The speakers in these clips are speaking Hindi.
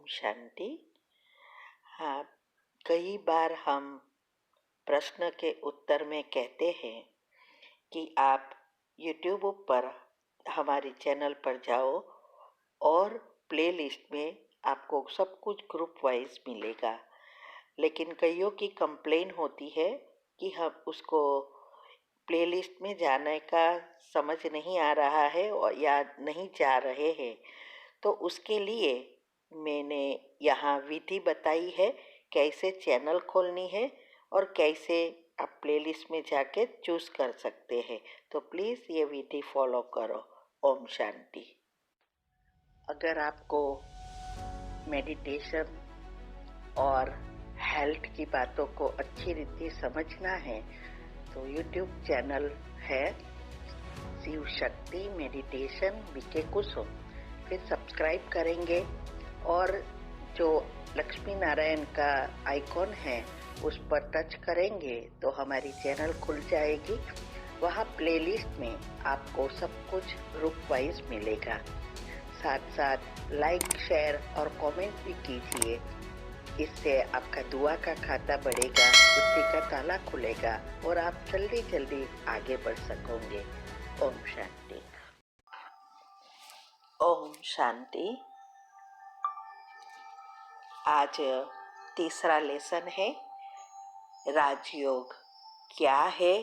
शांति। हाँ, कई बार हम प्रश्न के उत्तर में कहते हैं कि आप YouTube पर हमारे चैनल पर जाओ और प्लेलिस्ट में आपको सब कुछ ग्रुप वाइज मिलेगा। लेकिन कईयों की कंप्लेन होती है कि हम उसको प्लेलिस्ट में जाने का समझ नहीं आ रहा है और या नहीं जा रहे हैं। तो उसके लिए मैंने यहाँ विधि बताई है कैसे चैनल खोलनी है और कैसे आप प्लेलिस्ट में जाके चूज़ कर सकते हैं। तो प्लीज़ ये विधि फॉलो करो। ओम शांति। अगर आपको मेडिटेशन और हेल्थ की बातों को अच्छी रीति समझना है तो यूट्यूब चैनल है शिव शक्ति मेडिटेशन बीके कुसुम। फिर सब्सक्राइब करेंगे और जो लक्ष्मी नारायण का आइकॉन है उस पर टच करेंगे तो हमारी चैनल खुल जाएगी। वहाँ प्लेलिस्ट में आपको सब कुछ ग्रुप वाइज मिलेगा। साथ साथ लाइक शेयर और कमेंट भी कीजिए। इससे आपका दुआ का खाता बढ़ेगा, बुद्धि का ताला खुलेगा और आप जल्दी जल्दी आगे बढ़ सकोगे। ओम शांति। ओम शांति। आज तीसरा लेसन है राजयोग क्या है,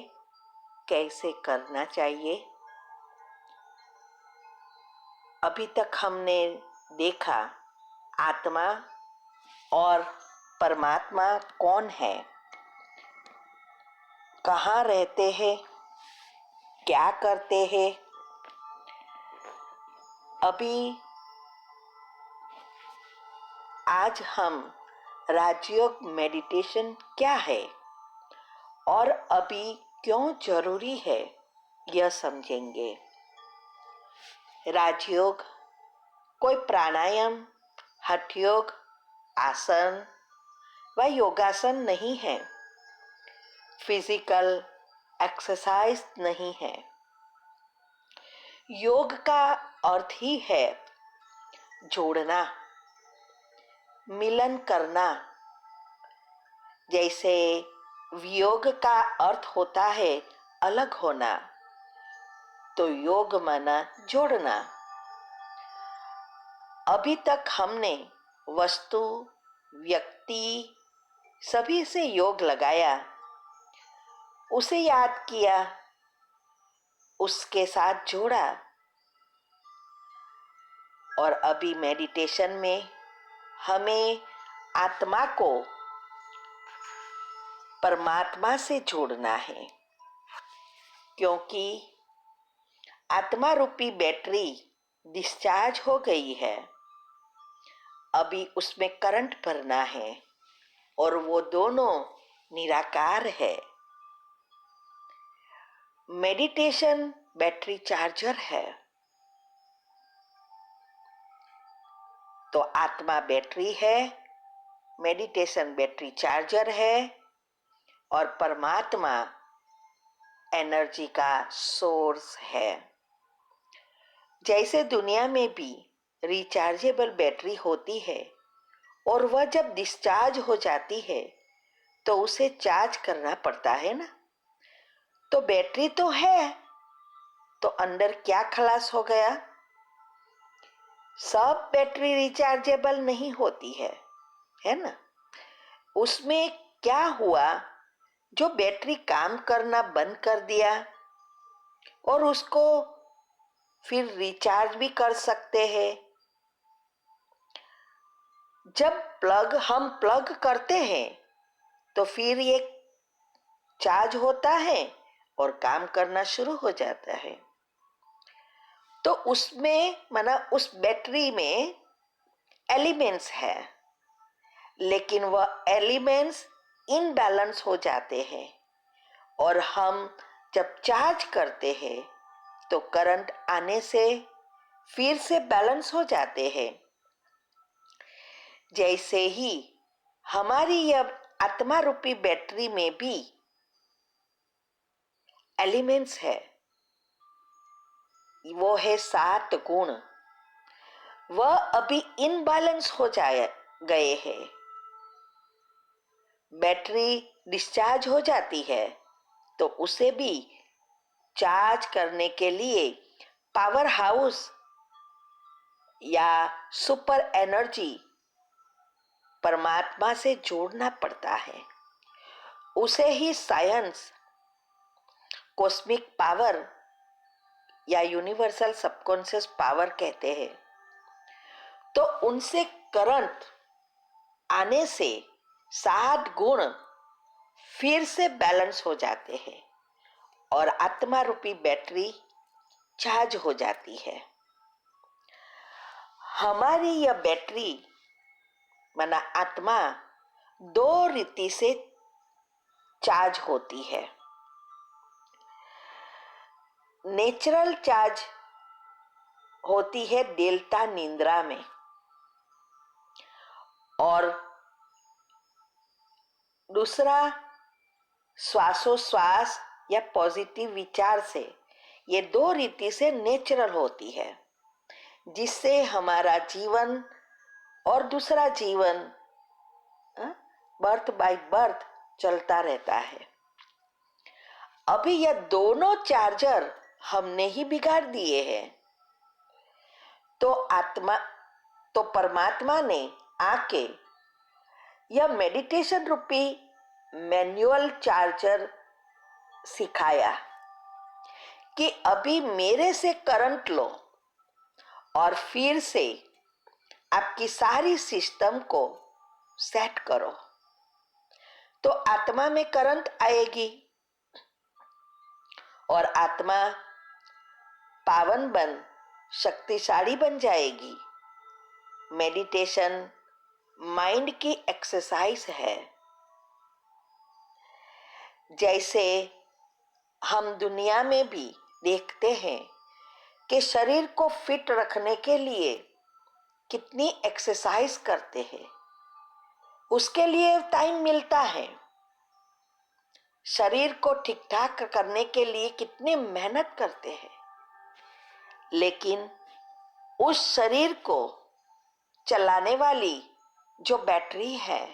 कैसे करना चाहिए। अभी तक हमने देखा आत्मा और परमात्मा कौन है, कहाँ रहते हैं, क्या करते हैं। अभी आज हम राजयोग मेडिटेशन क्या है और अभी क्यों जरूरी है यह समझेंगे। राजयोग कोई प्राणायाम, हठ योग, आसन व योगासन नहीं है, फिजिकल एक्सरसाइज नहीं है। योग का अर्थ ही है जोड़ना, मिलन करना। जैसे वियोग का अर्थ होता है अलग होना, तो योग माना जोड़ना। अभी तक हमने वस्तु, व्यक्ति सभी से योग लगाया, उसे याद किया, उसके साथ जोड़ा। और अभी मेडिटेशन में हमें आत्मा को परमात्मा से जोड़ना है, क्योंकि आत्मा रूपी बैटरी डिस्चार्ज हो गई है। अभी उसमें करंट भरना है और वो दोनों निराकार है। मेडिटेशन बैटरी चार्जर है, तो आत्मा बैटरी है, मेडिटेशन बैटरी चार्जर है और परमात्मा एनर्जी का सोर्स है। जैसे दुनिया में भी रिचार्जेबल बैटरी होती है और वह जब डिस्चार्ज हो जाती है तो उसे चार्ज करना पड़ता है ना। तो बैटरी तो है, तो अंदर क्या खलास हो गया। सब बैटरी रिचार्जेबल नहीं होती है ना। उसमें क्या हुआ, जो बैटरी काम करना बंद कर दिया और उसको फिर रिचार्ज भी कर सकते हैं। जब हम प्लग करते हैं तो फिर ये चार्ज होता है और काम करना शुरू हो जाता है। तो उसमें माना उस बैटरी में एलिमेंट्स है, लेकिन वह एलिमेंट्स इनबैलेंस हो जाते हैं और हम जब चार्ज करते हैं तो करंट आने से फिर से बैलेंस हो जाते हैं। जैसे ही हमारी यह आत्मा रूपी बैटरी में भी एलिमेंट्स है, वो है 7 गुण। वह अभी इनबैलेंस हो जाए गए हैं। बैटरी डिस्चार्ज हो जाती है तो उसे भी चार्ज करने के लिए पावर हाउस या सुपर एनर्जी परमात्मा से जोड़ना पड़ता है। उसे ही साइंस कॉस्मिक पावर या यूनिवर्सल सबकॉन्शियस पावर कहते हैं। तो उनसे करंट आने से 7 गुण फिर से बैलेंस हो जाते हैं और आत्मा रूपी बैटरी चार्ज हो जाती है। हमारी यह बैटरी माना आत्मा 2 रीति से चार्ज होती है। नेचुरल चार्ज होती है डेल्टा निद्रा में, और दूसरा श्वासोश्वास या पॉजिटिव विचार से। ये 2 रीति से नेचुरल होती है, जिससे हमारा जीवन और दूसरा जीवन बर्थ बाय बर्थ चलता रहता है। अभी यह दोनों चार्जर हमने ही बिगाड़ दिए हैं। तो परमात्मा ने आके यह मेडिटेशन रूपी मैनुअल चार्जर सिखाया कि अभी मेरे से करंट लो और फिर से आपकी सारी सिस्टम को सेट करो, तो आत्मा में करंट आएगी और आत्मा पावन बन शक्तिशाली बन जाएगी। मेडिटेशन माइंड की एक्सरसाइज है। जैसे हम दुनिया में भी देखते हैं कि शरीर को फिट रखने के लिए कितनी एक्सरसाइज करते हैं, उसके लिए टाइम मिलता है। शरीर को ठीक ठाक करने के लिए कितनी मेहनत करते हैं, लेकिन उस शरीर को चलाने वाली जो बैटरी है,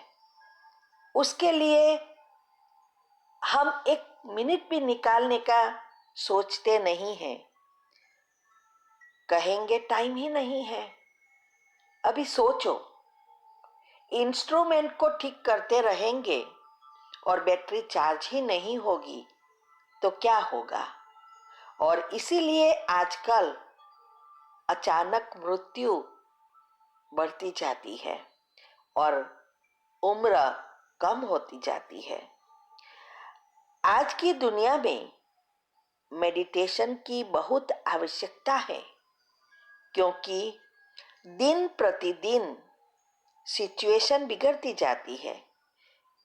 उसके लिए हम 1 मिनट भी निकालने का सोचते नहीं हैं। कहेंगे टाइम ही नहीं है। अभी सोचो, इंस्ट्रूमेंट को ठीक करते रहेंगे और बैटरी चार्ज ही नहीं होगी तो क्या होगा। और इसीलिए आजकल अचानक मृत्यु बढ़ती जाती है और उम्र कम होती जाती है। आज की दुनिया में मेडिटेशन की बहुत आवश्यकता है, क्योंकि दिन प्रतिदिन सिचुएशन बिगड़ती जाती है,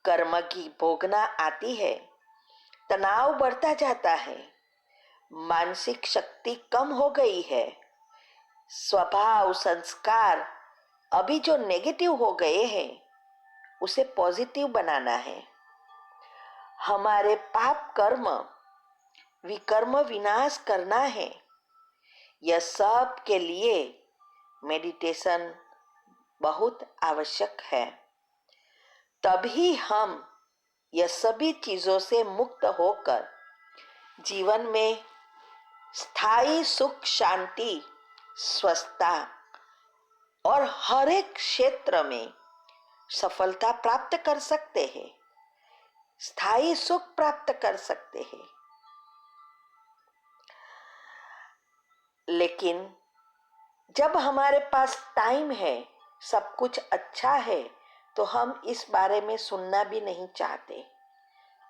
कर्म की भोगना आती है, तनाव बढ़ता जाता है, मानसिक शक्ति कम हो गई है, स्वभाव संस्कार अभी जो नेगेटिव हो गए हैं उसे पॉजिटिव बनाना है। हमारे पाप कर्म विकर्म विनाश करना है। यह सब के लिए मेडिटेशन बहुत आवश्यक है। तभी हम यह सभी चीजों से मुक्त होकर जीवन में स्थायी सुख शांति स्वस्थता और हर एक क्षेत्र में सफलता प्राप्त कर सकते हैं, स्थायी सुख प्राप्त कर सकते हैं। लेकिन जब हमारे पास टाइम है, सब कुछ अच्छा है, तो हम इस बारे में सुनना भी नहीं चाहते।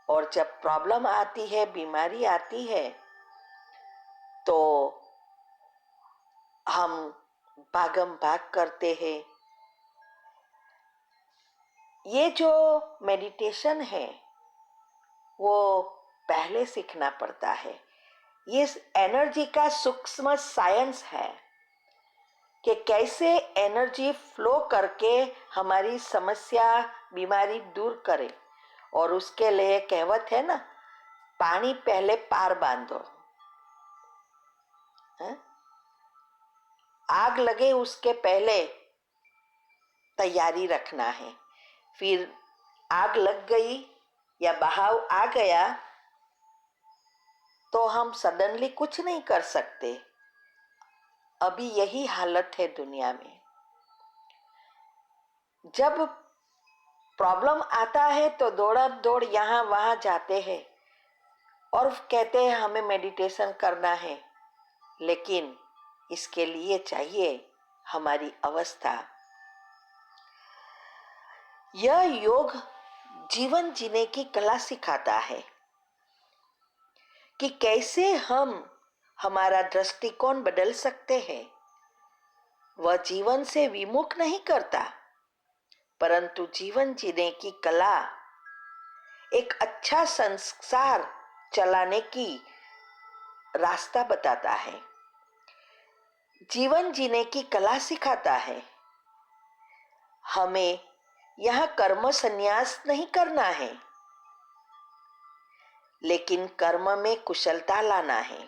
और जब प्रॉब्लम आती है, बीमारी आती है, तो हम भागम भाग करते हैं। ये जो मेडिटेशन है वो पहले सीखना पड़ता है। ये एनर्जी का सूक्ष्म साइंस है कि कैसे एनर्जी फ्लो करके हमारी समस्या बीमारी दूर करे। और उसके लिए कहावत है ना, पानी पहले पार बांधो। आग लगे उसके पहले तैयारी रखना है। फिर आग लग गई या बहाव आ गया तो हम सडनली कुछ नहीं कर सकते। अभी यही हालत है दुनिया में। जब प्रॉब्लम आता है तो दौड़ा दौड़ यहाँ वहां जाते हैं और कहते हैं हमें मेडिटेशन करना है, लेकिन इसके लिए चाहिए हमारी अवस्था। यह योग जीवन जीने की कला सिखाता है कि कैसे हम हमारा दृष्टिकोण बदल सकते हैं। वह जीवन से विमुख नहीं करता, परंतु जीवन जीने की कला, एक अच्छा संसार चलाने की रास्ता बताता है। जीवन जीने की कला सिखाता है। हमें यह कर्म संन्यास नहीं करना है, लेकिन कर्म में कुशलता लाना है।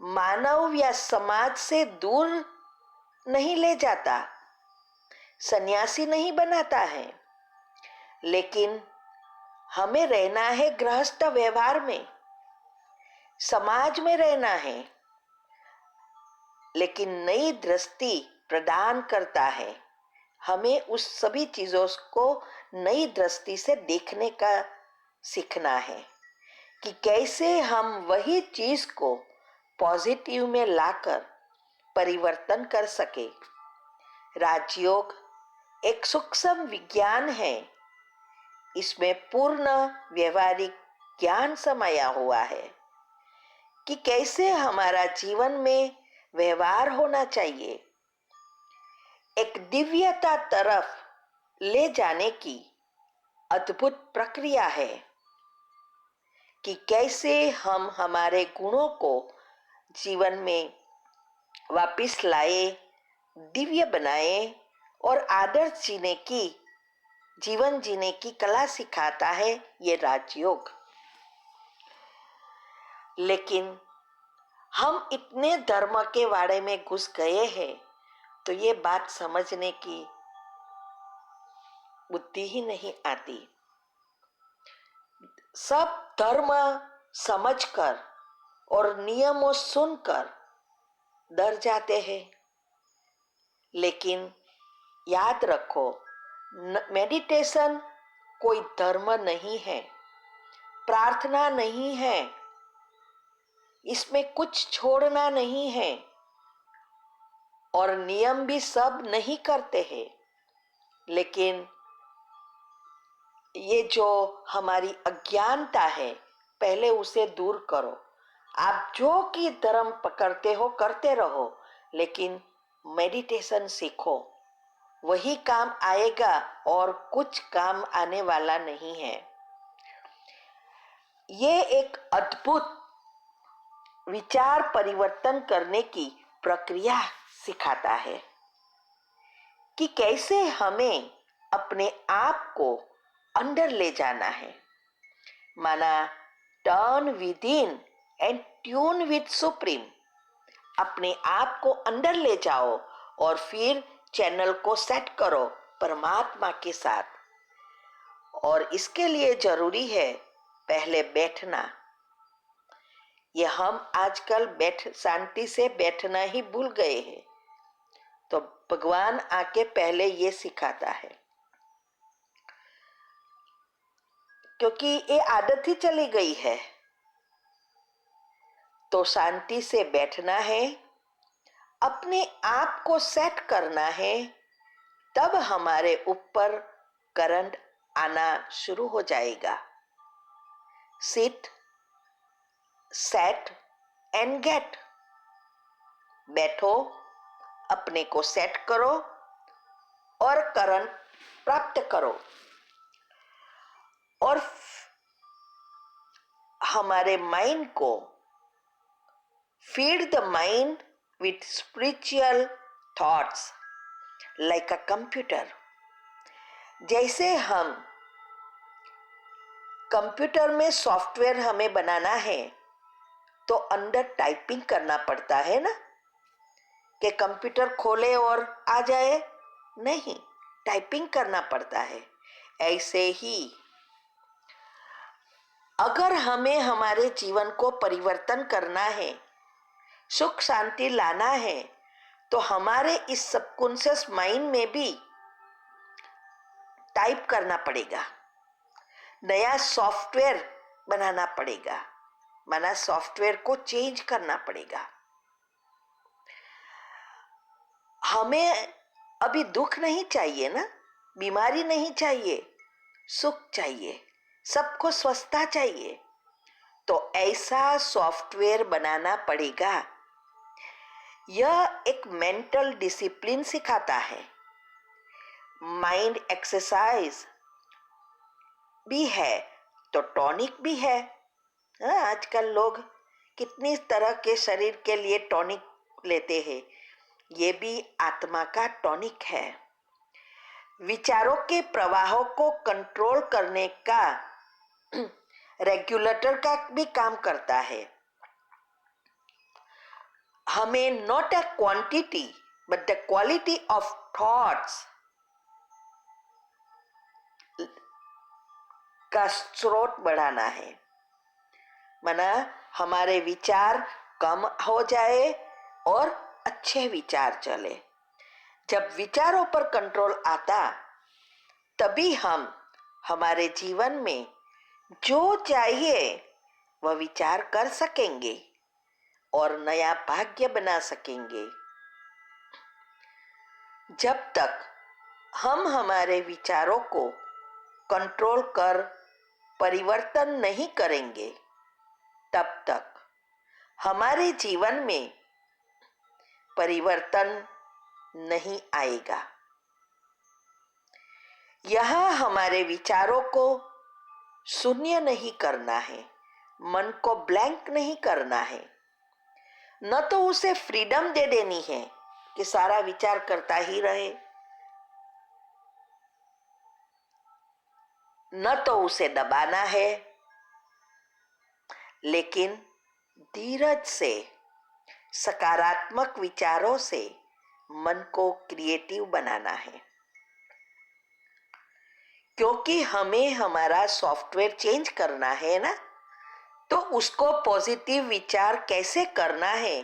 मानव या समाज से दूर नहीं ले जाता, सन्यासी नहीं बनाता है, लेकिन हमें रहना है गृहस्थ व्यवहार में, समाज में रहना है, लेकिन नई दृष्टि प्रदान करता है। हमें उस सभी चीजों को नई दृष्टि से देखने का सीखना है कि कैसे हम वही चीज को पॉजिटिव में लाकर परिवर्तन कर सके। राजयोग एक सूक्ष्म विज्ञान है। इसमें पूर्ण व्यवहारिक ज्ञान समाया हुआ है कि कैसे हमारा जीवन में व्यवहार होना चाहिए। एक दिव्यता तरफ ले जाने की अद्भुत प्रक्रिया है कि कैसे हम हमारे गुणों को जीवन में वापस लाए, दिव्य बनाए और आदर्श जीवन जीने की कला सिखाता है ये राजयोग। लेकिन हम इतने धर्म के वाड़े में घुस गए हैं तो ये बात समझने की बुद्धि ही नहीं आती। सब धर्म समझकर और नियमों सुनकर डर जाते हैं, लेकिन याद रखो, मेडिटेशन कोई धर्म नहीं है, प्रार्थना नहीं है, इसमें कुछ छोड़ना नहीं है और नियम भी सब नहीं करते हैं। लेकिन ये जो हमारी अज्ञानता है, पहले उसे दूर करो। आप जो कि धर्म पकड़ते हो करते रहो, लेकिन मेडिटेशन सीखो, वही काम आएगा और कुछ काम आने वाला नहीं है। ये एक अद्भुत विचार परिवर्तन करने की प्रक्रिया सिखाता है कि कैसे हमें अपने आप को अंदर ले जाना है। माना turn with in and tune with supreme. अपने आप को अंदर ले जाओ और फिर चैनल को सेट करो परमात्मा के साथ। और इसके लिए जरूरी है पहले बैठना। ये हम आजकल शांति से बैठना ही भूल गए हैं। तो भगवान आके पहले ये सिखाता है, क्योंकि ये आदत ही चली गई है। तो शांति से बैठना है, अपने आप को सेट करना है, तब हमारे ऊपर करंट आना शुरू हो जाएगा। Sit, set and get. बैठो, अपने को सेट करो और करंट प्राप्त करो। और हमारे माइंड को feed the mind with spiritual thoughts like a computer। जैसे हम कंप्यूटर में सॉफ्टवेयर हमें बनाना है तो अंदर टाइपिंग करना पड़ता है ना, कि कंप्यूटर खोले और आ जाए, नहीं, टाइपिंग करना पड़ता है। ऐसे ही अगर हमें हमारे जीवन को परिवर्तन करना है, सुख शांति लाना है, तो हमारे इस सबकॉन्शियस माइंड में भी टाइप करना पड़ेगा, नया सॉफ्टवेयर बनाना पड़ेगा, माना सॉफ्टवेयर को चेंज करना पड़ेगा। हमें अभी दुख नहीं चाहिए ना, बीमारी नहीं चाहिए, सुख चाहिए, सबको स्वस्थता चाहिए। तो ऐसा सॉफ्टवेयर बनाना पड़ेगा। यह एक मेंटल डिसिप्लिन सिखाता है, माइंड एक्सरसाइज भी है तो टॉनिक भी है। आजकल लोग कितनी तरह के शरीर के लिए टॉनिक लेते हैं, ये भी आत्मा का टॉनिक है। विचारों के प्रवाहों को कंट्रोल करने का रेगुलेटर का भी काम करता है। हमें not a quantity but the quality of thoughts का स्रोत बढ़ाना है, माना हमारे विचार कम हो जाए और अच्छे विचार चले। जब विचारों पर कंट्रोल आता, तभी हम हमारे जीवन में जो चाहिए वह विचार कर सकेंगे और नया भाग्य बना सकेंगे। जब तक हम हमारे विचारों को कंट्रोल कर परिवर्तन नहीं करेंगे, तब तक हमारे जीवन में परिवर्तन नहीं आएगा। यहाँ हमारे विचारों को शून्य नहीं करना है, मन को ब्लैंक नहीं करना है, न तो उसे फ्रीडम दे देनी है कि सारा विचार करता ही रहे, न तो उसे दबाना है, लेकिन धीरज से सकारात्मक विचारों से मन को क्रिएटिव बनाना है। क्योंकि हमें हमारा सॉफ्टवेयर चेंज करना है ना, तो उसको पॉजिटिव विचार कैसे करना है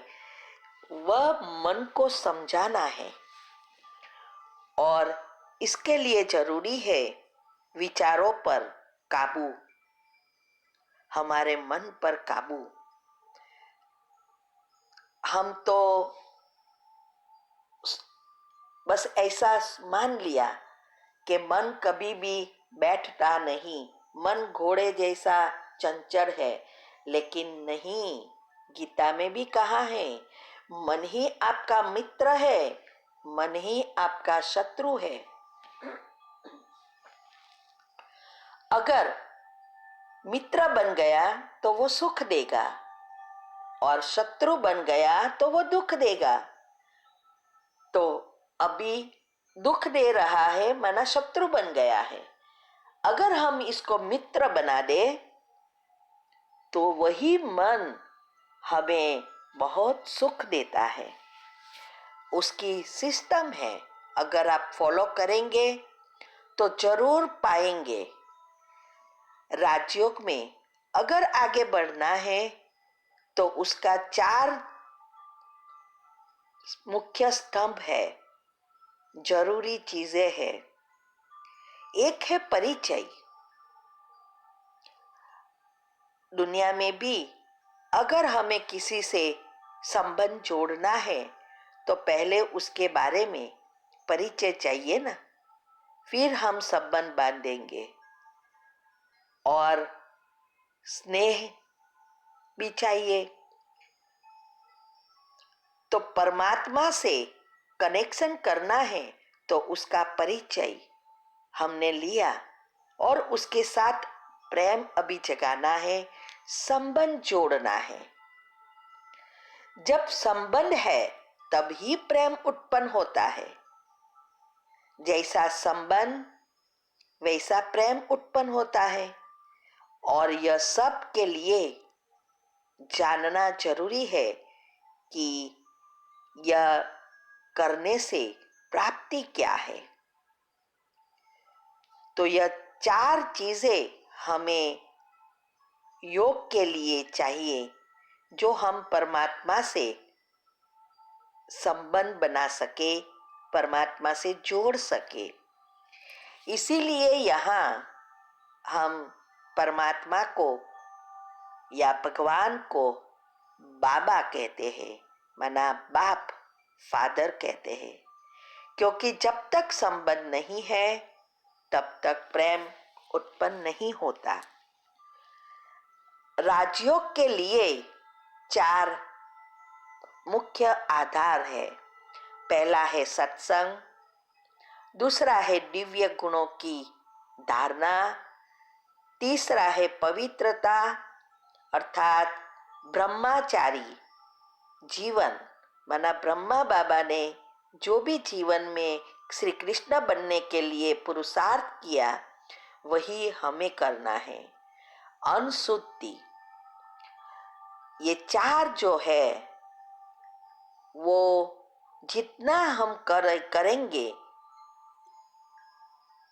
वह मन को समझाना है। और इसके लिए जरूरी है विचारों पर काबू, हमारे मन पर काबू। हम तो बस ऐसा मान लिया कि मन कभी भी बैठता नहीं, मन घोड़े जैसा चंचल है, लेकिन नहीं, गीता में भी कहा है मन ही आपका मित्र है, मन ही आपका शत्रु है। अगर मित्र बन गया तो वो सुख देगा और शत्रु बन गया तो वो दुख देगा। तो अभी दुख दे रहा है, माना शत्रु बन गया है। अगर हम इसको मित्र बना दे तो वही मन हमें बहुत सुख देता है। उसकी सिस्टम है, अगर आप फॉलो करेंगे तो जरूर पाएंगे। राजयोग में अगर आगे बढ़ना है तो उसका 4 मुख्य स्तंभ है, जरूरी चीजें हैं। एक है परिचय। दुनिया में भी अगर हमें किसी से संबंध जोड़ना है तो पहले उसके बारे में परिचय चाहिए ना, फिर हम संबंध बांधेंगे। और स्नेह भी चाहिए। तो परमात्मा से कनेक्शन करना है तो उसका परिचय हमने लिया और उसके साथ प्रेम अभी जगाना है, संबंध जोड़ना है। जब संबंध है तब ही प्रेम उत्पन्न होता है। जैसा संबंध वैसा प्रेम उत्पन्न होता है। और यह सब के लिए जानना जरूरी है कि यह करने से प्राप्ति क्या है। तो यह 4 चीजें हमें योग के लिए चाहिए, जो हम परमात्मा से संबंध बना सके, परमात्मा से जोड़ सके। इसीलिए यहाँ हम परमात्मा को या भगवान को बाबा कहते हैं, माना बाप, फादर कहते हैं, क्योंकि जब तक संबंध नहीं है तब तक प्रेम उत्पन्न नहीं होता। राजयोग के लिए 4 मुख्य आधार है। पहला है सत्संग, दूसरा है दिव्य गुणों की धारणा, तीसरा है पवित्रता अर्थात ब्रह्मचारी जीवन, माना ब्रह्मा बाबा ने जो भी जीवन में श्री कृष्ण बनने के लिए पुरुषार्थ किया वही हमें करना है। अनशुद्धि, ये 4 जो है वो जितना हम करेंगे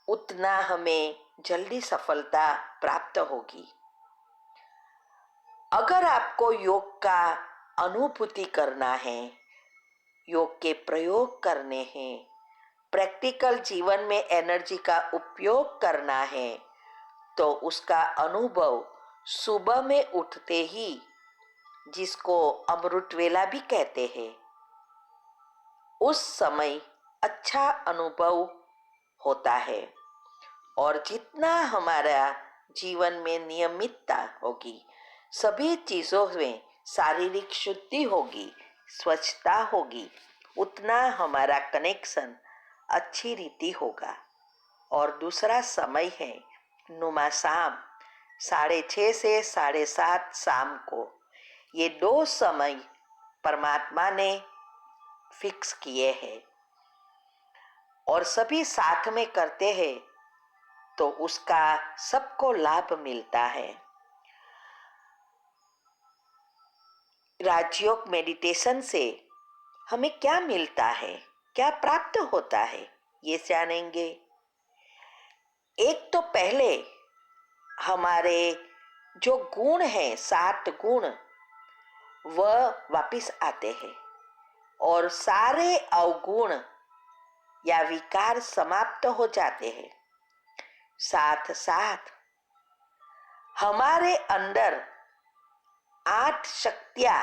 उतना हमें जल्दी सफलता प्राप्त होगी। अगर आपको योग का अनुभूति करना है, योग के प्रयोग करने हैं, प्रैक्टिकल जीवन में एनर्जी का उपयोग करना है, तो उसका अनुभव सुबह में उठते ही, जिसको अमृत वेला भी कहते हैं, उस समय अच्छा अनुभव होता है। और जितना हमारा जीवन में नियमितता होगी, सभी चीजों में शारीरिक शुद्धि होगी, स्वच्छता होगी, उतना हमारा कनेक्शन अच्छी रीति होगा। और दूसरा समय है नुमा शाम, 6:30 से 7:30 शाम को। ये 2 समय परमात्मा ने फिक्स किए हैं और सभी साथ में करते हैं तो उसका सबको लाभ मिलता है। राजयोग मेडिटेशन से हमें क्या मिलता है, क्या प्राप्त होता है, ये जानेंगे। एक तो पहले हमारे जो गुण हैं, 7 गुण, वह वापिस आते हैं और सारे अवगुण या विकार समाप्त हो जाते हैं। साथ साथ हमारे अंदर 8 शक्तियां,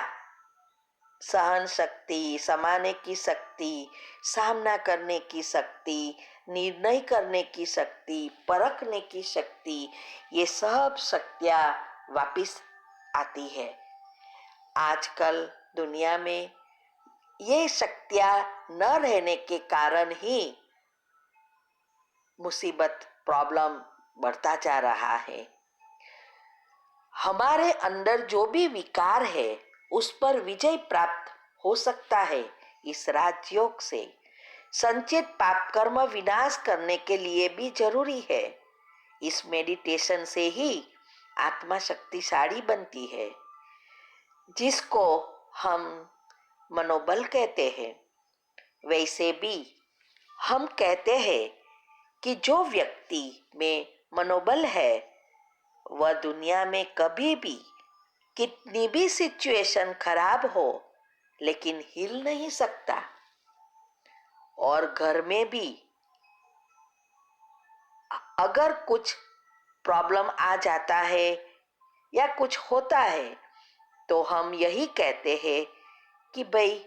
सहन शक्ति, समाने की शक्ति, सामना करने की शक्ति, निर्णय करने की शक्ति, परखने की शक्ति, ये सब शक्तियां वापिस आती है। आजकल दुनिया में ये शक्तियां न रहने के कारण ही मुसीबत, प्रॉब्लम बढ़ता जा रहा है। हमारे अंदर जो भी विकार है उस पर विजय प्राप्त हो सकता है इस राजयोग से। संचित पाप कर्म विनाश करने के लिए भी जरूरी है। इस मेडिटेशन से ही आत्मा शक्तिशाली बनती है, जिसको हम मनोबल कहते हैं। वैसे भी हम कहते हैं कि जो व्यक्ति में मनोबल है वह दुनिया में कभी भी कितनी भी सिचुएशन खराब हो लेकिन हिल नहीं सकता। और घर में भी अगर कुछ प्रॉब्लम आ जाता है या कुछ होता है तो हम यही कहते हैं कि भाई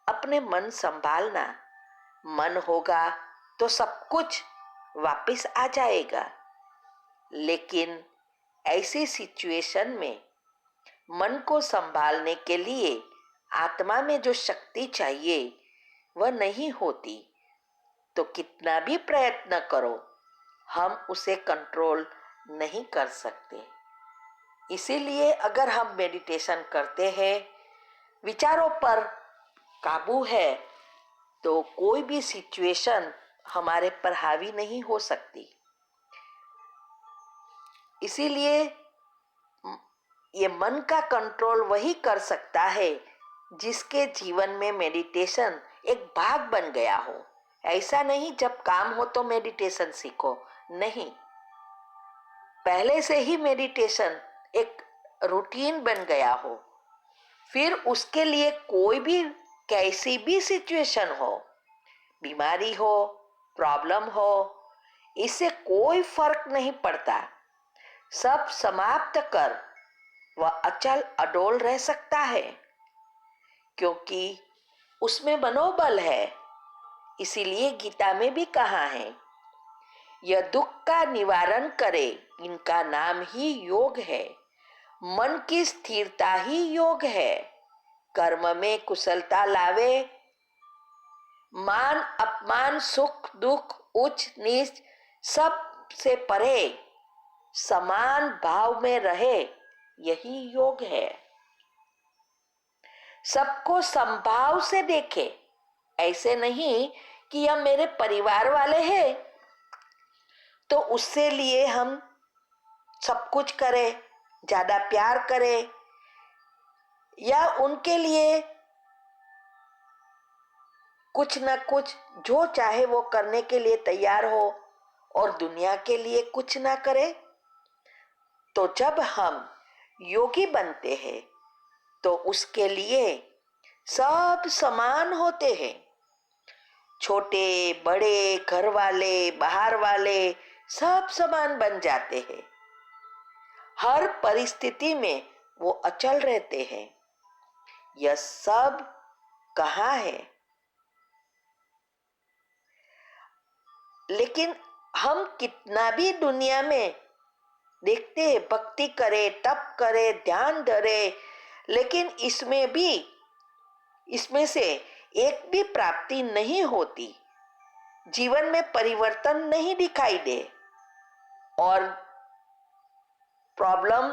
अपने मन संभालना, मन होगा तो सब कुछ वापस आ जाएगा। लेकिन ऐसी सिचुएशन में मन को संभालने के लिए आत्मा में जो शक्ति चाहिए वह नहीं होती, तो कितना भी प्रयत्न करो हम उसे कंट्रोल नहीं कर सकते। इसीलिए अगर हम मेडिटेशन करते हैं, विचारों पर काबू है, तो कोई भी सिचुएशन हमारे पर हावी नहीं हो सकती। इसीलिए ये मन का कंट्रोल वही कर सकता है जिसके जीवन में मेडिटेशन एक भाग बन गया हो। ऐसा नहीं जब काम हो तो मेडिटेशन सीखो, नहीं, पहले से ही मेडिटेशन एक रूटीन बन गया हो। फिर उसके लिए कोई भी कैसी भी सिचुएशन हो, बीमारी हो, प्रॉब्लम हो, इससे कोई फर्क नहीं पड़ता। सब समाप्त कर वह अचल अडोल रह सकता है, क्योंकि उसमें मनोबल है। इसीलिए गीता में भी कहा है, यह दुख का निवारण करे, इनका नाम ही योग है। मन की स्थिरता ही योग है। कर्म में कुशलता लावे, मान अपमान सुख दुख उच्च नीच सब से परे समान भाव में रहे, यही योग है। सबको समभाव से देखे, ऐसे नहीं कि यह मेरे परिवार वाले हैं तो उससे लिए हम सब कुछ करें, ज्यादा प्यार करें, या उनके लिए कुछ न कुछ जो चाहे वो करने के लिए तैयार हो और दुनिया के लिए कुछ ना करे। तो जब हम योगी बनते हैं तो उसके लिए सब समान होते हैं। छोटे बड़े, घर वाले बाहर वाले, सब समान बन जाते हैं। हर परिस्थिति में वो अचल रहते हैं। यह सब कहाँ है? लेकिन हम कितना भी दुनिया में देखते हैं, भक्ति करे, तप करे, ध्यान धरे, लेकिन इसमें से एक भी प्राप्ति नहीं होती। जीवन में परिवर्तन नहीं दिखाई दे और प्रॉब्लम,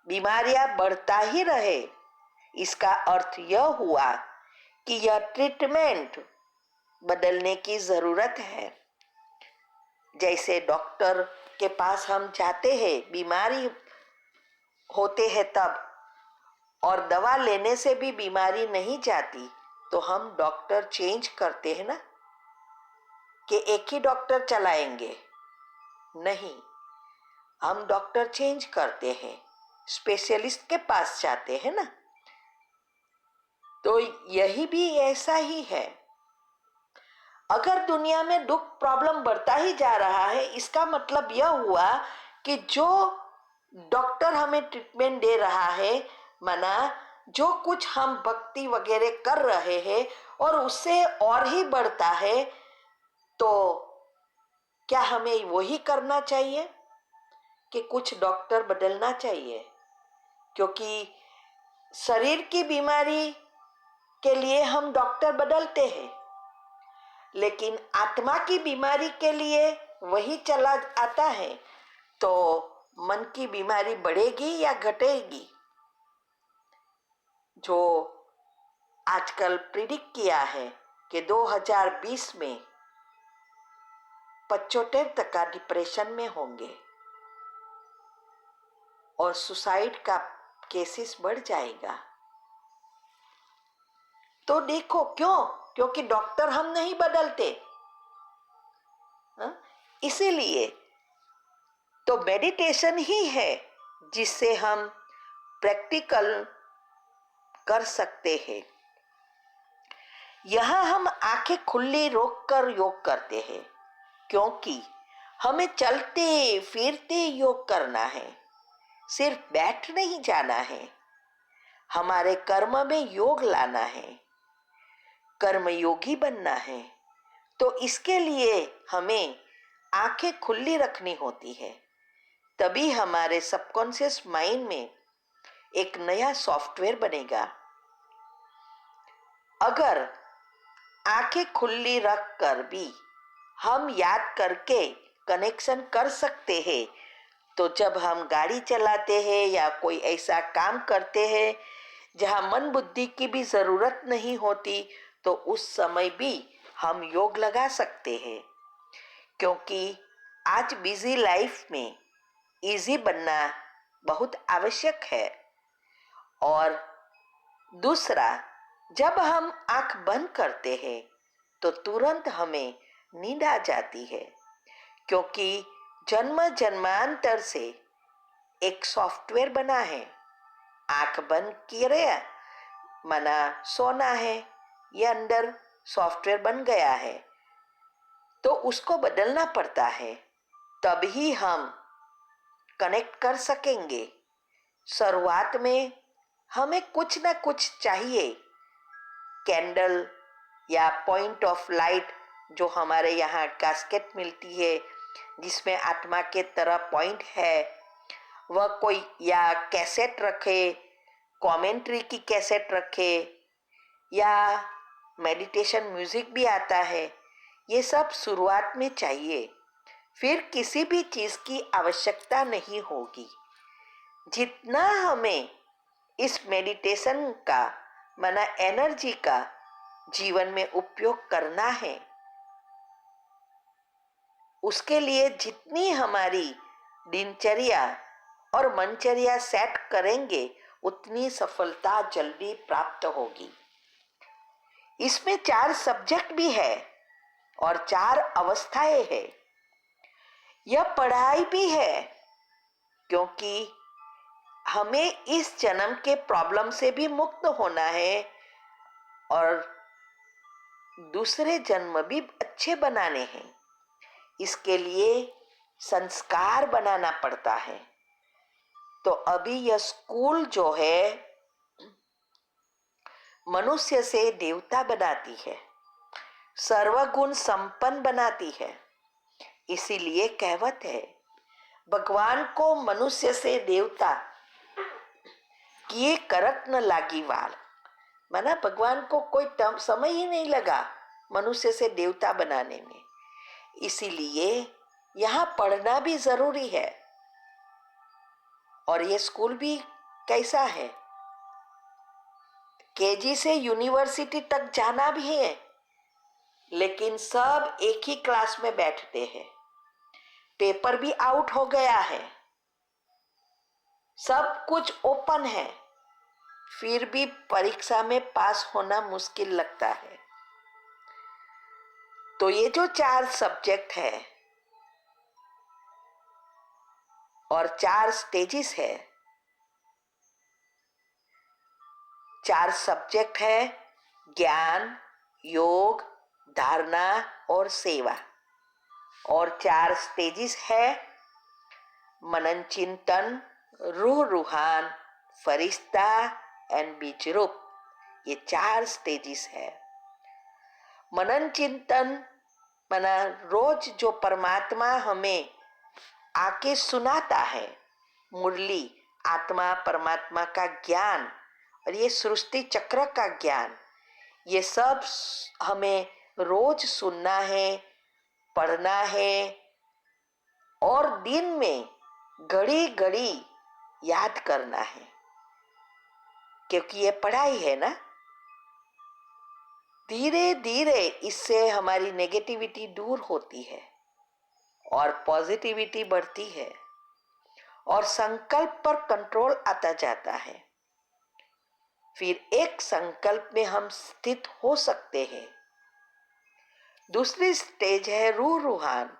बीमारियां बढ़ता ही रहे। इसका अर्थ यह हुआ कि यह ट्रीटमेंट बदलने की जरूरत है। जैसे डॉक्टर के पास हम जाते हैं, बीमारी होते हैं तब, और दवा लेने से भी बीमारी नहीं जाती, तो हम डॉक्टर चेंज करते हैं ना, कि एक ही डॉक्टर चलाएंगे, नहीं, हम डॉक्टर चेंज करते हैं, स्पेशलिस्ट के पास जाते हैं ना। तो यही भी ऐसा ही है। अगर दुनिया में दुख प्रॉब्लम बढ़ता ही जा रहा है, इसका मतलब यह हुआ कि जो डॉक्टर हमें ट्रीटमेंट दे रहा है, माना जो कुछ हम भक्ति वगैरह कर रहे हैं और उससे और ही बढ़ता है, तो क्या हमें वही करना चाहिए कि कुछ डॉक्टर बदलना चाहिए? क्योंकि शरीर की बीमारी के लिए हम डॉक्टर बदलते हैं, लेकिन आत्मा की बीमारी के लिए वही चला आता है। तो मन की बीमारी बढ़ेगी या घटेगी? जो आजकल प्रिडिक्ट किया है कि 2020 में 75% डिप्रेशन में होंगे और सुसाइड का केसेस बढ़ जाएगा। तो देखो क्यों? क्योंकि डॉक्टर हम नहीं बदलते। इसीलिए तो मेडिटेशन ही है जिससे हम प्रैक्टिकल कर सकते हैं। यहां हम आंखें खुली रोककर योग करते हैं, क्योंकि हमें चलते फिरते योग करना है, सिर्फ बैठ नहीं जाना है। हमारे कर्म में योग लाना है, कर्मयोगी बनना है। तो इसके लिए हमें आंखें खुली रखनी होती है। तभी हमारे सबकॉन्शियस माइंड में एक नया सॉफ्टवेयर बनेगा। अगर आंखें खुली रखकर भी हम याद करके कनेक्शन कर सकते हैं, तो जब हम गाड़ी चलाते हैं या कोई ऐसा काम करते हैं जहां मन बुद्धि की भी जरूरत नहीं होती, तो उस समय भी हम योग लगा सकते हैं। क्योंकि आज बिजी लाइफ में इजी बनना बहुत आवश्यक है। और दूसरा, जब हम आंख बंद करते हैं तो तुरंत हमें नींद आ जाती है, क्योंकि जन्म जन्मांतर से एक सॉफ्टवेयर बना है। आंख बंद किए मना सोना है, ये अंदर सॉफ्टवेयर बन गया है, तो उसको बदलना पड़ता है, तभी हम कनेक्ट कर सकेंगे। शुरुआत में हमें कुछ ना कुछ चाहिए, कैंडल या पॉइंट ऑफ लाइट, जो हमारे यहाँ कैस्केट मिलती है जिसमें आत्मा के तरह पॉइंट है, वह कोई, या कैसेट रखे, कमेंट्री की कैसेट रखे, या मेडिटेशन म्यूजिक भी आता है। ये सब शुरुआत में चाहिए, फिर किसी भी चीज की आवश्यकता नहीं होगी। जितना हमें इस मेडिटेशन का माना एनर्जी का जीवन में उपयोग करना है, उसके लिए जितनी हमारी दिनचर्या और मनचर्या सेट करेंगे, उतनी सफलता जल्दी प्राप्त होगी। इसमें 4 सब्जेक्ट भी है और 4 अवस्थाएं हैं। यह पढ़ाई भी है, क्योंकि हमें इस जन्म के प्रॉब्लम से भी मुक्त होना है और दूसरे जन्म भी अच्छे बनाने हैं। इसके लिए संस्कार बनाना पड़ता है। तो अभी यह स्कूल जो है मनुष्य से देवता बनाती है, सर्वगुण संपन्न बनाती है। इसीलिए कहावत है, भगवान को मनुष्य से देवता किए करत न लागी वाल। माना भगवान को कोई समय ही नहीं लगा मनुष्य से देवता बनाने में। इसीलिए यहाँ पढ़ना भी जरूरी है। और ये स्कूल भी कैसा है, केजी से यूनिवर्सिटी तक जाना भी है, लेकिन सब एक ही क्लास में बैठते हैं। पेपर भी आउट हो गया है, सब कुछ ओपन है, फिर भी परीक्षा में पास होना मुश्किल लगता है। तो ये जो 4 सब्जेक्ट है और 4 स्टेजेस है, 4 सब्जेक्ट है ज्ञान, योग, धारणा और सेवा। और 4 स्टेजेस है मनन चिंतन, रूह रूहान, फरिश्ता एंड बीज रूप। ये 4 स्टेजेस है। मनन चिंतन मना रोज जो परमात्मा हमें आके सुनाता है, मुरली, आत्मा परमात्मा का ज्ञान और ये सृष्टि चक्र का ज्ञान, ये सब हमें रोज सुनना है, पढ़ना है और दिन में घड़ी घड़ी याद करना है, क्योंकि ये पढ़ाई है ना। धीरे धीरे इससे हमारी नेगेटिविटी दूर होती है और पॉजिटिविटी बढ़ती है और संकल्प पर कंट्रोल आता जाता है। फिर एक संकल्प में हम स्थित हो सकते हैं। दूसरी स्टेज है रूह रूहान।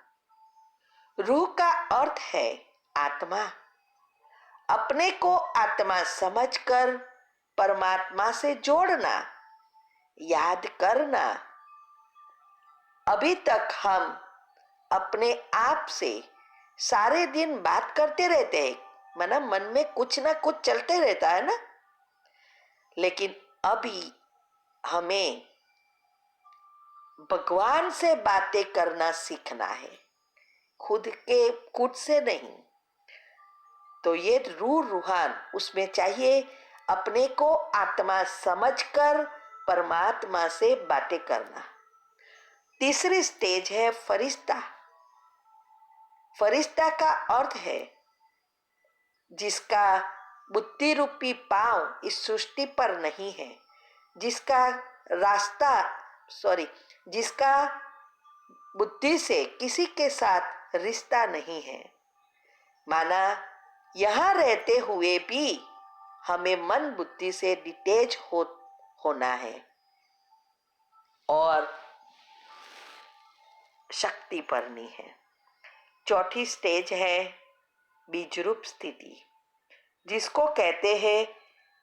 रूह का अर्थ है आत्मा। अपने को आत्मा समझकर परमात्मा से जोड़ना, याद करना। अभी तक हम अपने आप से सारे दिन बात करते रहते हैं, माना मन में कुछ ना कुछ चलते रहता है ना। लेकिन अभी हमें भगवान से बातें करना सीखना है, खुद से नहीं। तो ये रूह रूहान, उसमें चाहिए अपने को आत्मा समझकर परमात्मा से बातें करना। तीसरी स्टेज है फरिश्ता। फरिश्ता का अर्थ है जिसका बुद्धि रूपी पांव इस सृष्टि पर नहीं है, जिसका बुद्धि से किसी के साथ रिश्ता नहीं है। माना यहाँ रहते हुए भी हमें मन बुद्धि से डिटैच होना है और शक्ति भरनी है। चौथी स्टेज है बीजरूप स्थिति, जिसको कहते हैं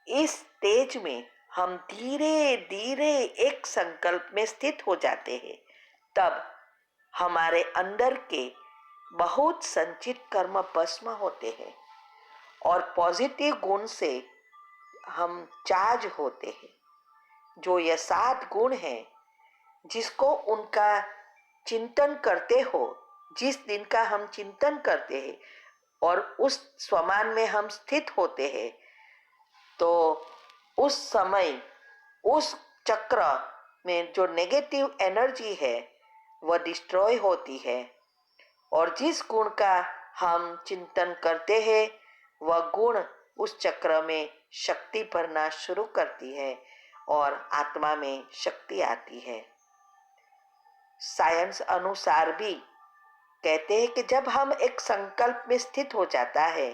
इस स्टेज में हम धीरे धीरे एक संकल्प में स्थित हो जाते हैं। तब हमारे अंदर के बहुत संचित कर्म भस्म होते हैं और पॉजिटिव गुण से हम चार्ज होते हैं। जो ये 7 गुण हैं, जिसको उनका चिंतन करते हो, जिस दिन का हम चिंतन करते हैं और उस स्वमान में हम स्थित होते हैं, तो उस समय उस चक्र में जो नेगेटिव एनर्जी है वह डिस्ट्रॉय होती है और जिस गुण का हम चिंतन करते हैं वह गुण उस चक्र में शक्ति भरना शुरू करती है और आत्मा में शक्ति आती है। साइंस अनुसार भी कहते हैं कि जब हम एक संकल्प में स्थित हो जाता है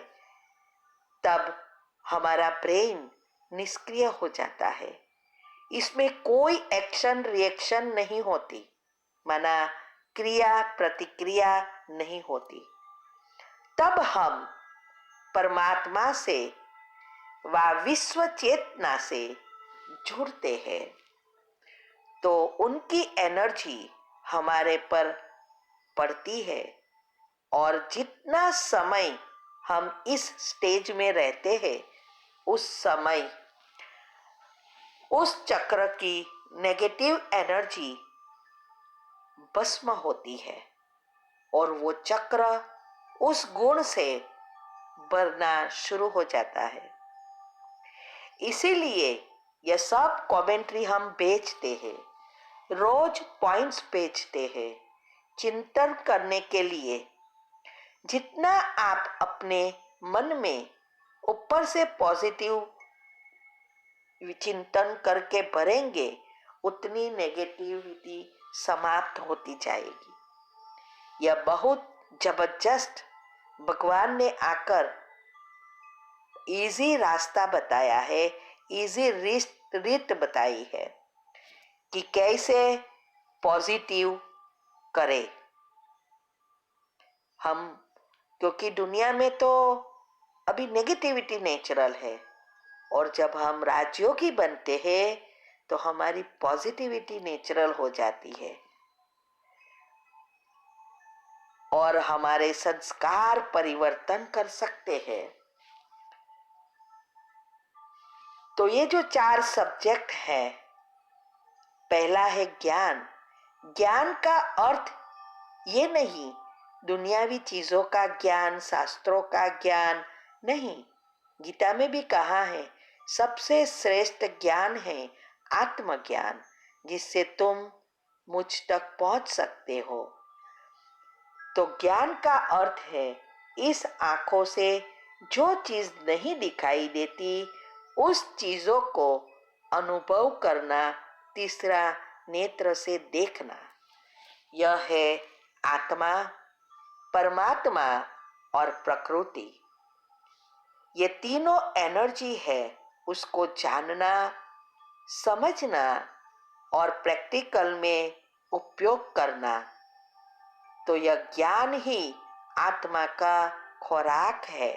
तब हमारा ब्रेन निष्क्रिय हो जाता है। इसमें कोई एक्शन रिएक्शन नहीं होती, माना क्रिया प्रतिक्रिया नहीं होती। तब हम परमात्मा से व विश्व चेतना से जुड़ते हैं, तो उनकी एनर्जी हमारे पर पड़ती है और जितना समय हम इस स्टेज में रहते हैं उस समय उस चक्र की नेगेटिव एनर्जी भस्म होती है और वो चक्र उस गुण से भरना शुरू हो जाता है। इसीलिए यह सब कमेंट्री हम बेचते हैं, रोज पॉइंट्स बेचते हैं चिंतन करने के लिए। जितना आप अपने मन में ऊपर से पॉजिटिव चिंतन करके भरेंगे उतनी नेगेटिविटी समाप्त होती जाएगी। यह बहुत जबरदस्त भगवान ने आकर इजी रास्ता बताया है, इजी रीत बताई है कि कैसे पॉजिटिव करें हम, क्योंकि दुनिया में तो अभी नेगेटिविटी नेचुरल है और जब हम राजयोगी बनते हैं तो हमारी पॉजिटिविटी नेचुरल हो जाती है और हमारे संस्कार परिवर्तन कर सकते हैं। तो ये जो 4 सब्जेक्ट है, पहला है ज्ञान। ज्ञान का अर्थ ये नहीं दुनियावी चीजों का ज्ञान, शास्त्रों का ज्ञान नहीं। गीता में भी कहा है सबसे श्रेष्ठ ज्ञान है आत्मज्ञान, जिससे तुम मुझ तक पहुंच सकते हो। तो ज्ञान का अर्थ है इस आंखों से जो चीज नहीं दिखाई देती उस चीजों को अनुभव करना, तीसरा नेत्र से देखना। यह है आत्मा, परमात्मा और प्रकृति। ये तीनों एनर्जी है, उसको जानना, समझना और प्रैक्टिकल में उपयोग करना। तो यह ज्ञान ही आत्मा का खुराक है,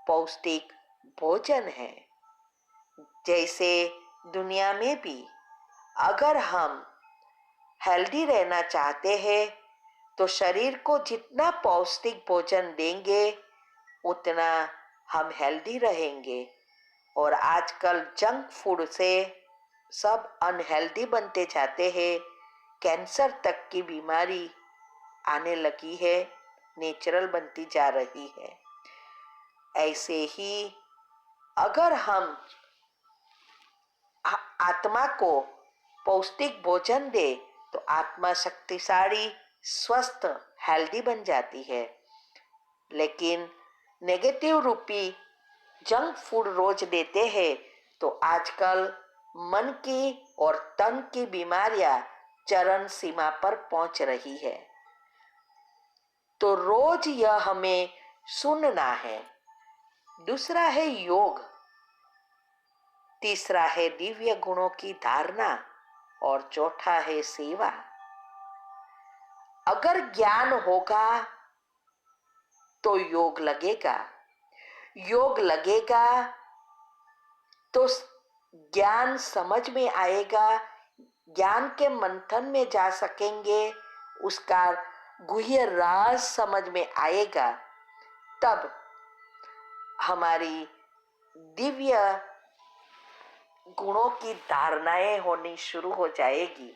पौष्टिक भोजन है। जैसे दुनिया में भी अगर हम हेल्दी रहना चाहते हैं तो शरीर को जितना पौष्टिक भोजन देंगे उतना हम हेल्दी रहेंगे। और आजकल जंक फूड से सब अनहेल्दी बनते जाते हैं, कैंसर तक की बीमारी आने लगी है, नेचुरल बनती जा रही है। ऐसे ही अगर हम आत्मा को पौष्टिक भोजन दे तो आत्मा शक्तिशाली, स्वस्थ, हेल्दी बन जाती है। लेकिन नेगेटिव रूपी जंक फूड रोज देते हैं तो आजकल मन की और तन की बीमारियां चरम सीमा पर पहुंच रही है। तो रोज यह हमें सुनना है। दूसरा है योग, तीसरा है दिव्य गुणों की धारणा और चौथा है सेवा। अगर ज्ञान होगा तो योग लगेगा, योग लगेगा तो ज्ञान समझ में आएगा, ज्ञान के मंथन में जा सकेंगे, उसका गुह्य राज समझ में आएगा। तब हमारी दिव्य गुणों की धारणाएं होनी शुरू हो जाएगी।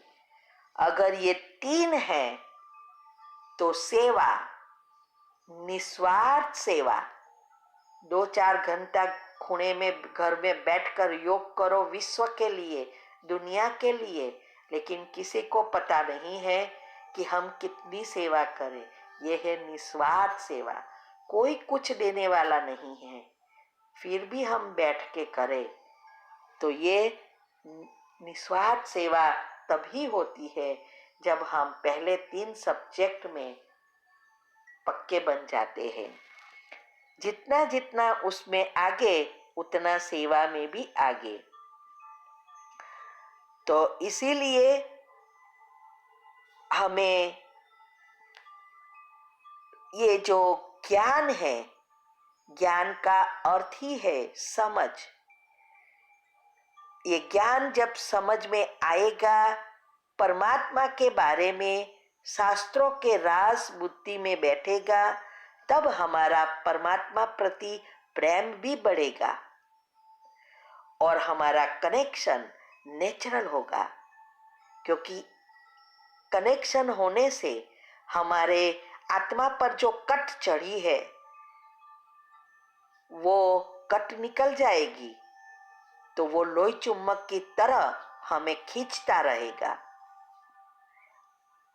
अगर ये तीन है तो सेवा, निस्वार्थ सेवा, 2-4 घंटा खुणे में घर में बैठकर योग करो विश्व के लिए, दुनिया के लिए, लेकिन किसी को पता नहीं है कि हम कितनी सेवा करें। यह है निस्वार्थ सेवा, कोई कुछ देने वाला नहीं है, फिर भी हम बैठ के करें तो ये निस्वार्थ सेवा तभी होती है जब हम पहले 3 सब्जेक्ट में पक्के बन जाते हैं। जितना जितना उसमें आगे उतना सेवा में भी आगे। तो इसीलिए हमें ये जो ज्ञान है, ज्ञान का अर्थ ही है समझ। ये ज्ञान जब समझ में आएगा, परमात्मा के बारे में शास्त्रों के राज बुद्धि में बैठेगा, तब हमारा परमात्मा प्रति प्रेम भी बढ़ेगा और हमारा कनेक्शन नेचुरल होगा। क्योंकि कनेक्शन होने से हमारे आत्मा पर जो कट चढ़ी है वो कट निकल जाएगी, तो वो लोई चुम्बक की तरह हमें खींचता रहेगा।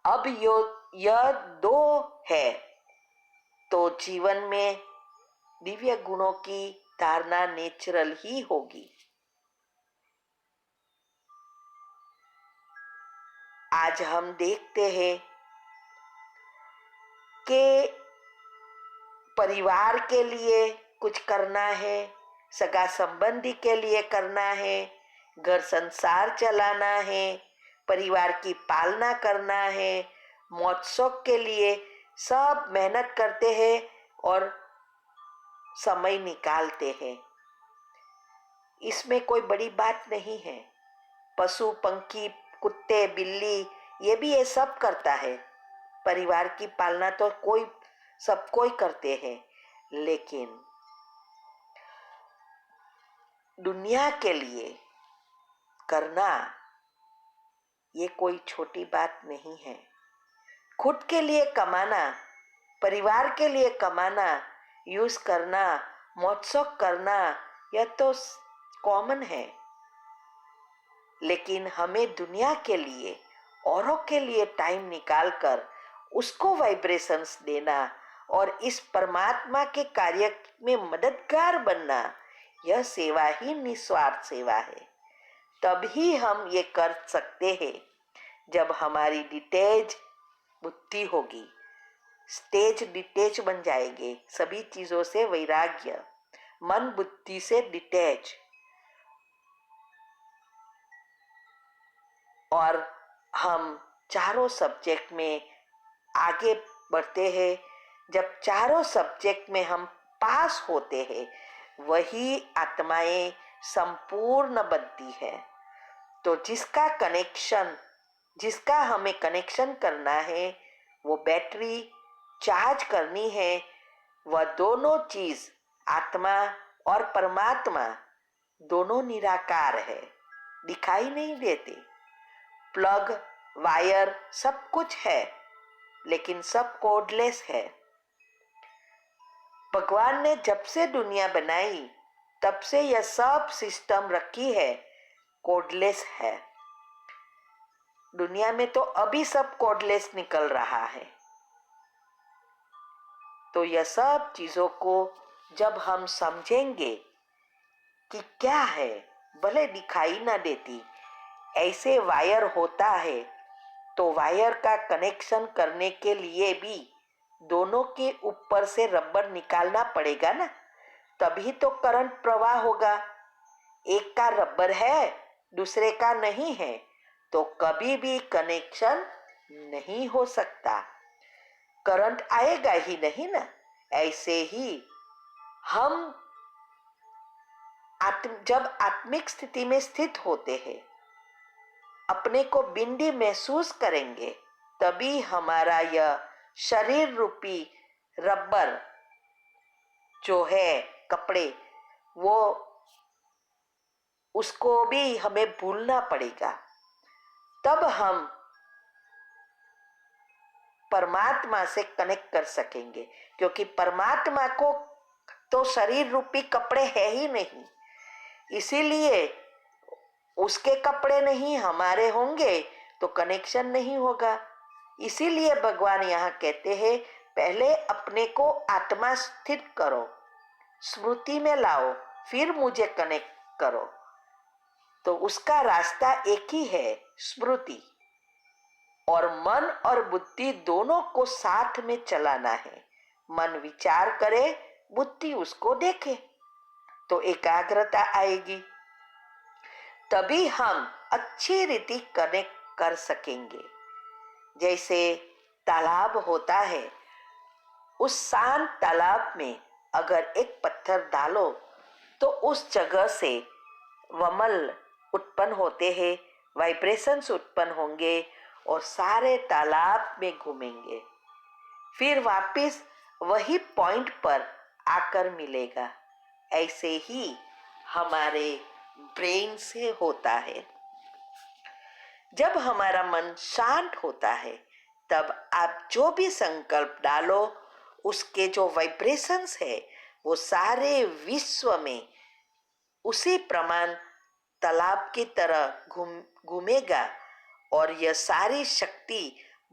अब यह 2 है तो जीवन में दिव्य गुणों की धारणा नेचुरल ही होगी। आज हम देखते हैं कि परिवार के लिए कुछ करना है, सगा संबंधी के लिए करना है, घर संसार चलाना है, परिवार की पालना करना है, महोत्सव के लिए सब मेहनत करते हैं और समय निकालते हैं। इसमें कोई बड़ी बात नहीं है। पशु पंखी, कुत्ते, बिल्ली, ये भी ये सब करता है। परिवार की पालना तो सब कोई करते हैं, लेकिन दुनिया के लिए करना ये कोई छोटी बात नहीं है। खुद के लिए कमाना, परिवार के लिए कमाना, यूज करना, महोत्सव करना, यह तो कॉमन है। लेकिन हमें दुनिया के लिए, औरों के लिए टाइम निकालकर उसको वाइब्रेशंस देना और इस परमात्मा के कार्य में मददगार बनना, यह सेवा ही निस्वार्थ सेवा है। तभी हम ये कर सकते हैं जब हमारी डिटेच बुद्धि होगी, स्टेज डिटेच बन जाएंगे सभी चीजों से, वैराग्य, मन बुद्धि से डिटेच। और हम चारों सब्जेक्ट में आगे बढ़ते हैं। जब चारों सब्जेक्ट में हम पास होते हैं, वही आत्माएं संपूर्ण बनती है। तो जिसका हमें कनेक्शन करना है, वो बैटरी चार्ज करनी है, वह दोनों चीज, आत्मा और परमात्मा दोनों निराकार है, दिखाई नहीं देते। प्लग, वायर सब कुछ है, लेकिन सब कोडलेस है। भगवान ने जब से दुनिया बनाई तब से यह सब सिस्टम रखी है, कोडलेस है। दुनिया में तो अभी सब कोडलेस निकल रहा है। तो यह सब चीजों को जब हम समझेंगे कि क्या है, भले दिखाई ना देती, ऐसे वायर होता है, तो वायर का कनेक्शन करने के लिए भी दोनों के ऊपर से रबर निकालना पड़ेगा ना, तभी तो करंट प्रवाह होगा। एक का रबर है, दूसरे का नहीं है, तो कभी भी कनेक्शन नहीं हो सकता। करंट आएगा ही नहीं ना। ऐसे ही हम जब आत्मिक स्थिति में स्थित होते हैं, अपने को बिंदी महसूस करेंगे, तभी हमारा यह शरीर रूपी रबर जो है, कपड़े, वो उसको भी हमें भूलना पड़ेगा। तब हम परमात्मा से कनेक्ट कर सकेंगे, क्योंकि परमात्मा को तो शरीर रूपी कपड़े है ही नहीं, इसीलिए उसके कपड़े नहीं हमारे होंगे तो कनेक्शन नहीं होगा। इसीलिए भगवान यहाँ कहते हैं, पहले अपने को आत्मा स्थित करो, स्मृति में लाओ, फिर मुझे कनेक्ट करो। तो उसका रास्ता एक ही है, स्मृति। और मन और बुद्धि दोनों को साथ में चलाना है। मन विचार करे, बुद्धि उसको देखे, तो एकाग्रता आएगी। तभी हम अच्छी रीति कनेक्ट कर सकेंगे। जैसे तालाब होता है, उस शांत तालाब में अगर एक पत्थर डालो तो उस जगह से वमल उत्पन्न होते हैं, वाइब्रेशंस उत्पन्न होंगे और सारे तालाब में घूमेंगे, फिर वापस वही पॉइंट पर आकर मिलेगा। ऐसे ही हमारे ब्रेन से होता है। जब हमारा मन शांत होता है, तब आप जो भी संकल्प डालो, उसके जो वाइब्रेशंस है वो सारे विश्व में उसी प्रमाण तालाब की तरह घूमेगा और यह सारी शक्ति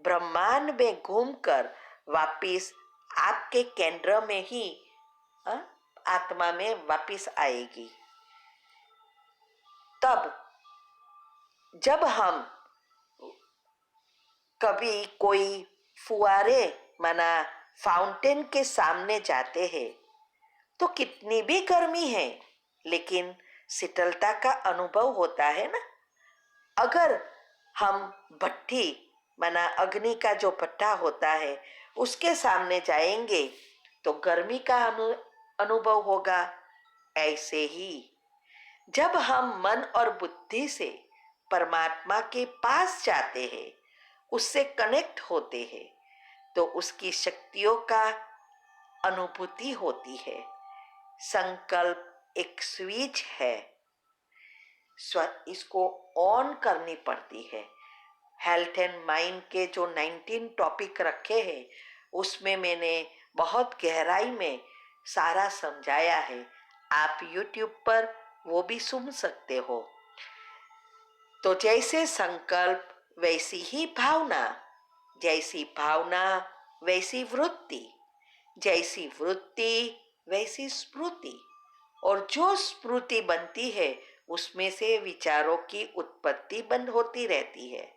ब्रह्मांड में घूमकर वापिस आपके केंद्र में ही आत्मा में वापिस आएगी। तब जब हम कभी कोई फुआरे माना फाउंटेन के सामने जाते हैं, तो कितनी भी गर्मी है लेकिन शीतलता का अनुभव होता है ना। अगर हम भट्टी माना अग्नि का जो भट्टा होता है उसके सामने जाएंगे तो गर्मी का अनुभव होगा। ऐसे ही जब हम मन और बुद्धि से परमात्मा के पास जाते हैं, उससे कनेक्ट होते हैं, तो उसकी शक्तियों का अनुभूति होती है। संकल्प एक स्विच है, इसको ऑन करनी पड़ती है। हेल्थ एंड माइंड के जो 19 टॉपिक रखे हैं उसमें मैंने बहुत गहराई में सारा समझाया है। आप YouTube पर वो भी सुन सकते हो। तो जैसे संकल्प वैसी ही भावना, जैसी भावना वैसी वृत्ति, जैसी वृत्ति वैसी स्मृति, और जो स्मृति बनती है उसमें से विचारों की उत्पत्ति बंद होती रहती है।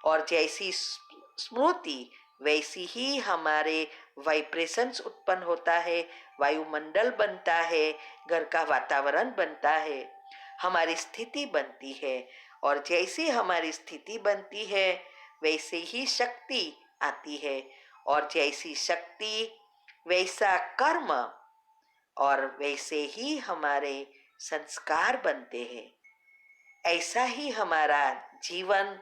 और जैसी स्मृति वैसी ही हमारे वाइब्रेशंस उत्पन्न होता है, वायुमंडल बनता है, घर का वातावरण बनता है, हमारी स्थिति बनती है। और जैसी हमारी स्थिति बनती है वैसे ही शक्ति आती है, और जैसी शक्ति वैसा कर्म, और वैसे ही हमारे संस्कार बनते हैं। ऐसा ही हमारा जीवन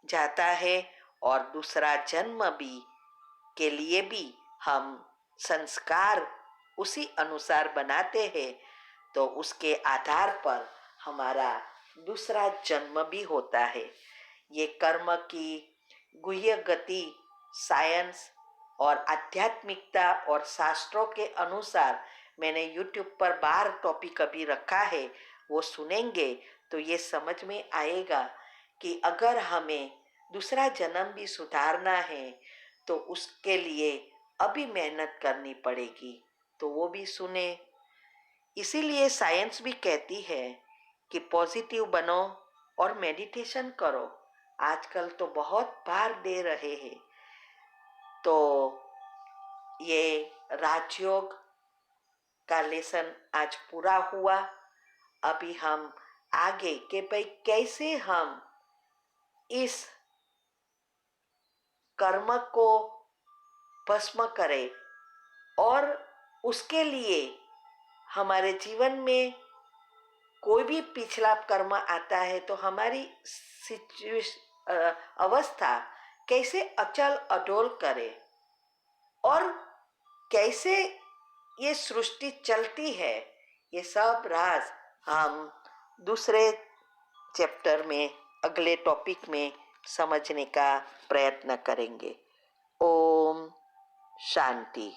जाता है और दूसरा जन्म भी के लिए भी हम संस्कार उसी अनुसार बनाते हैं, तो उसके आधार पर हमारा दूसरा जन्म भी होता है। ये कर्म की गुह्य गति साइंस और आध्यात्मिकता और शास्त्रों के अनुसार मैंने YouTube पर 12 टॉपिक अभी रखा है, वो सुनेंगे तो ये समझ में आएगा कि अगर हमें दूसरा जन्म भी सुधारना है तो उसके लिए अभी मेहनत करनी पड़ेगी, तो वो भी सुने। इसीलिए साइंस भी कहती है कि पॉजिटिव बनो और मेडिटेशन करो। आजकल तो बहुत भार दे रहे हैं। तो ये राजयोग का लेसन आज पूरा हुआ। अभी हम आगे के भाई कैसे हम इस कर्म को भस्म करे, और उसके लिए हमारे जीवन में कोई भी पिछला कर्म आता है तो हमारी अवस्था कैसे अचल अडोल करे और कैसे ये सृष्टि चलती है, ये सब राज हम दूसरे चैप्टर में, अगले टॉपिक में समझने का प्रयत्न करेंगे। ओम शांति।